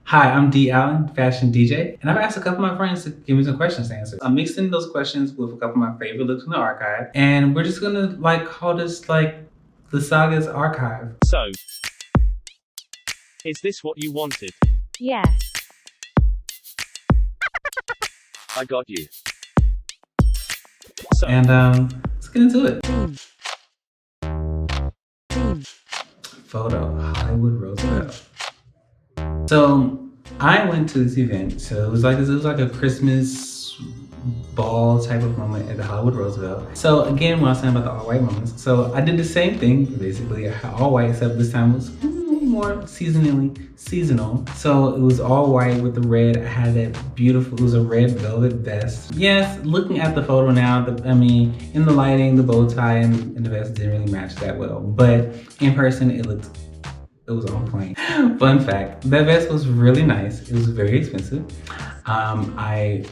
Hi, I'm D Allen, fashion DJ, and I've asked a couple of my friends to give me some questions to answer. I'm mixing those questions with a couple of my favorite looks from the archive, and we're just gonna call this the Sagas archive. So, is this what you wanted? Yes. I got you. So, And let's get into it. Photo, Hollywood Roosevelt. So I went to this event. So it was like a Christmas ball type of moment at the Hollywood Roosevelt. So again, when I was saying about the all white moments, so I did the same thing, basically all white, except this time was more seasonal. So it was all white with the red. I had that beautiful, it was a red velvet vest. Yes, looking at the photo now, in the lighting, the bow tie and the vest didn't really match that well. But in person, it was on point. Fun fact, that vest was really nice. It was very expensive. I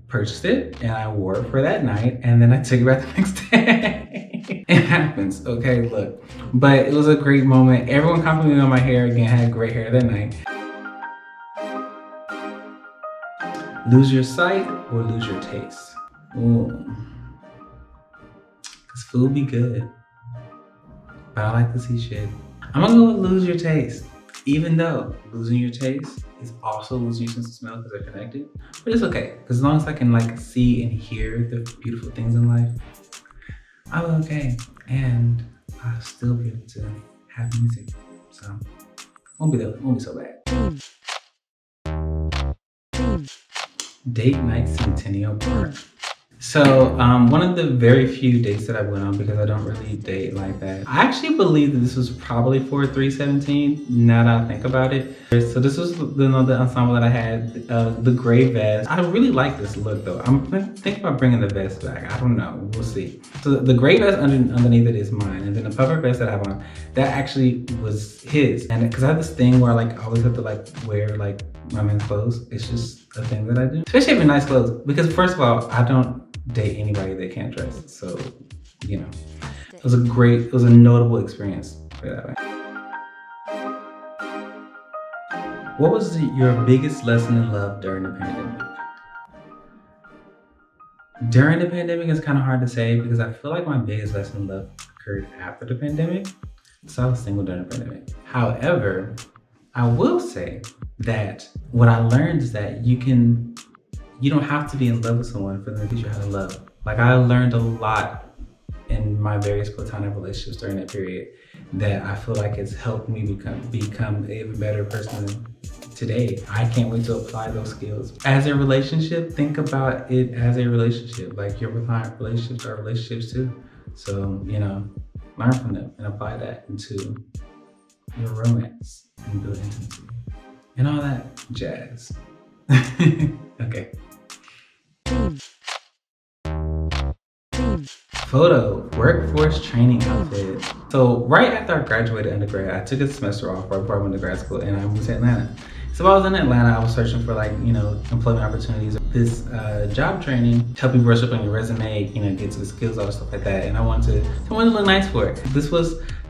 purchased it and I wore it for that night, and then I took it back the next day. It happens, okay, look. But it was a great moment. Everyone complimented me on my hair. Again, I had great hair that night. Lose your sight or lose your taste? Ooh. Cause food be good, but I like to see shit. I'm gonna go with lose your taste. Even though losing your taste is also losing your sense of smell because they're connected. But it's okay, because as long as I can see and hear the beautiful things in life, I'm okay. And I'll still be able to have music. So won't be so bad. Date night Centennial Park. So one of the very few dates that I went on, because I don't really date like that, I actually believe that this was probably for 317 now that I think about it. So this was the ensemble that I had, the gray vest. I really like this look though. I'm thinking about bringing the vest back. I don't know, we'll see. So the gray vest underneath it is mine, and then the puffer vest that I have on, that actually was his. And because I have this thing where I always have to wear my men's clothes. It's just a thing that I do, especially if it's nice clothes, because first of all, I don't date anybody that can't dress. So, it was a notable experience for that way. What was your biggest lesson in love during the pandemic? During the pandemic, it's kind of hard to say because I feel like my biggest lesson in love occurred after the pandemic. So I was single during the pandemic. However, I will say that what I learned is that you don't have to be in love with someone for them to teach you how to love. I learned a lot in my various platonic relationships during that period that I feel like it's helped me become an even better person today. I can't wait to apply those skills. As a relationship, think about it as a relationship. Your platonic relationships are relationships too. So, learn from them and apply that into your romance and build intimacy and all that jazz. Okay. Photo, workforce training outfit. So right after I graduated undergrad, I took a semester off right before I went to grad school, and I moved to Atlanta. So while I was in Atlanta, I was searching for employment opportunities. This job training to help you brush up on your resume, get to the skills, all the stuff like that. And I wanted to look nice for it.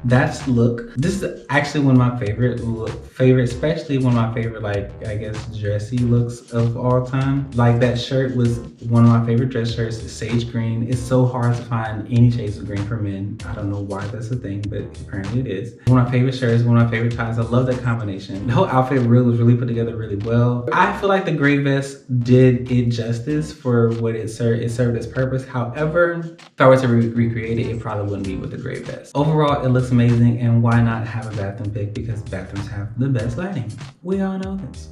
That's look. This is actually one of my favorite, especially one of my favorite, I guess, dressy looks of all time. That shirt was one of my favorite dress shirts, sage green. It's so hard to find any shades of green for men. I don't know why that's a thing, but apparently it is. One of my favorite shirts, one of my favorite ties. I love that combination. The whole outfit was really put together really well. I feel like the gray vest did it justice for what it served. It served its purpose. However, if I were to recreate it, it probably wouldn't be with the gray vest. Overall, it looks amazing, and why not have a bathroom pick, because bathrooms have the best lighting. We all know this.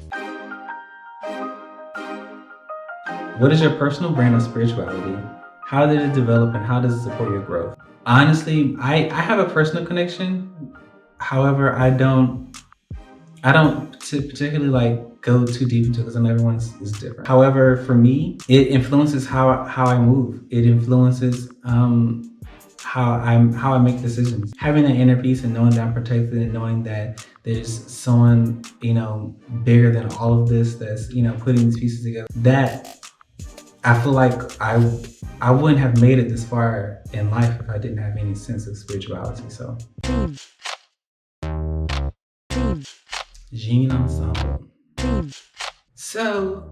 What is your personal brand of spirituality? How did it develop, and how does it support your growth? Honestly, I have a personal connection. However, I don't particularly go too deep into it because everyone's is different. However, for me, it influences how I move. It influences how I make decisions. Having an inner peace and knowing that I'm protected and knowing that there's someone, bigger than all of this that's, putting these pieces together. That I feel like I wouldn't have made it this far in life if I didn't have any sense of spirituality. So Jean Ensemble. So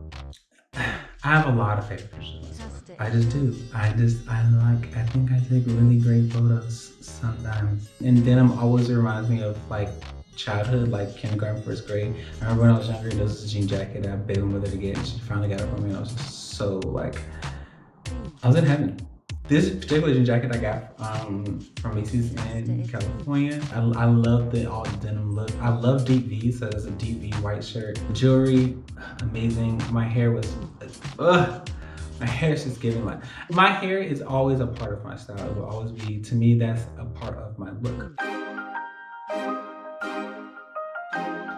I have a lot of favorite pictures of myself. I just do. I think I take really great photos sometimes. And denim always reminds me of like childhood, like kindergarten, first grade. I remember when I was younger, there was this jean jacket that I begged my mother to get, and she finally got it for me, and I was just so like, I was in heaven. This particular jean jacket I got from Macy's in California. I love the all denim look. I love deep V, so there's a deep V white shirt. Jewelry, amazing. My hair was, my hair is just giving like, my hair is always a part of my style. It will always be, to me, that's a part of my look.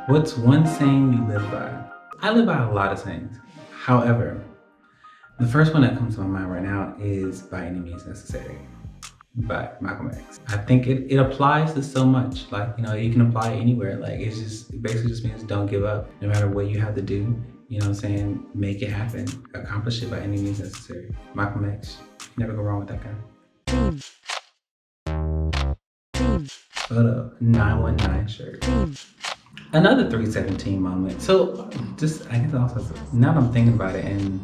What's one saying you live by? I live by a lot of sayings. However, the first one that comes to my mind right now is By Any Means Necessary by Malcolm X. I think it applies to so much. Like, you know, you can apply it anywhere. Like, it basically just means don't give up. No matter what you have to do, you know what I'm saying? Make it happen. Accomplish it by any means necessary. Malcolm X. Never go wrong with that guy. Photo, 919 shirt. Another 317 moment. So just, I guess also, now that I'm thinking about it, and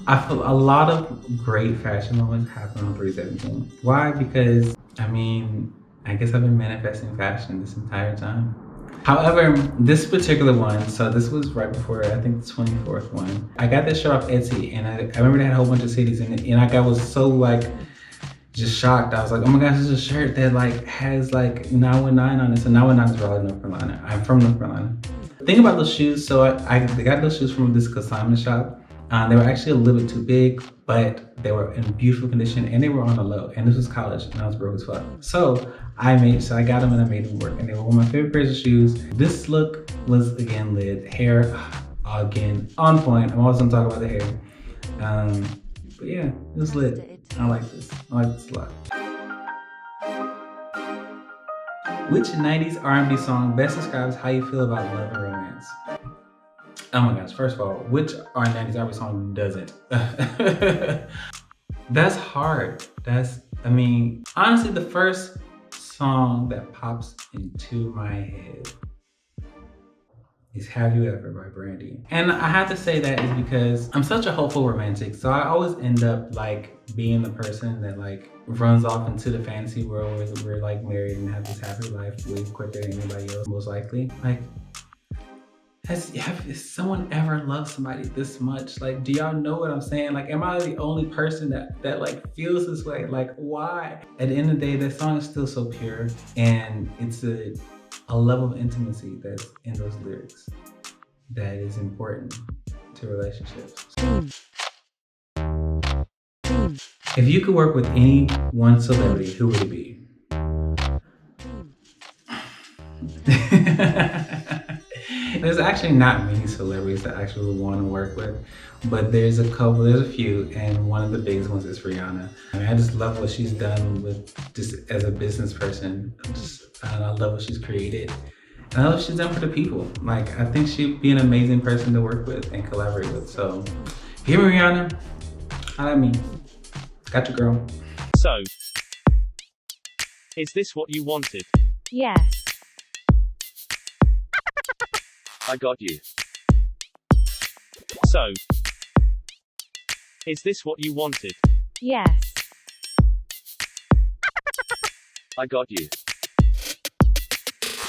I feel a lot of great fashion moments happen on 317. Why? Because, I mean, I guess I've been manifesting fashion this entire time. However, this particular one, so this was right before, I think, the 24th one. I got this shirt off Etsy, and I remember they had a whole bunch of cities in it, and I was so like, just shocked. I was like, oh my gosh, this is a shirt that like has like 919 on it. So 919 is Raleigh, North Carolina. I'm from North Carolina. The thing about those shoes, so I got those shoes from this consignment shop. They were actually a little bit too big, but they were in beautiful condition and they were on the low. And this was college and I was broke as fuck. So I got them and I made them work. And they were one of my favorite pairs of shoes. This look was again lit. Hair, again, on point. I'm always gonna talk about the hair. But yeah, it was lit. I like this. I like this a lot. Which 90s R&B song best describes how you feel about love and romance? Oh my gosh, first of all, which 90s R&B song doesn't? That's hard. I mean, honestly, the first song that pops into my head is Have You Ever by Brandy. And I have to say that is because I'm such a hopeful romantic. So I always end up like being the person that like runs off into the fantasy world where we're like married and have this happy life way quicker than anybody else, most likely. Like, has someone ever loved somebody this much? Like, do y'all know what I'm saying? Like, am I the only person that like feels this way? Like, why? At the end of the day, that song is still so pure, and it's a level of intimacy that's in those lyrics that is important to relationships. If you could work with any one celebrity, who would it be? There's actually not many celebrities that I actually would want to work with, but there's a few, and one of the biggest ones is Rihanna. I mean, I just love what she's done with just as a business person. I love what she's created. And I love what she's done for the people. Like, I think she'd be an amazing person to work with and collaborate with. So, give me Rihanna. Holla at me. Got your girl. So, is this what you wanted? Yes. I got you. So, is this what you wanted? Yes. I got you.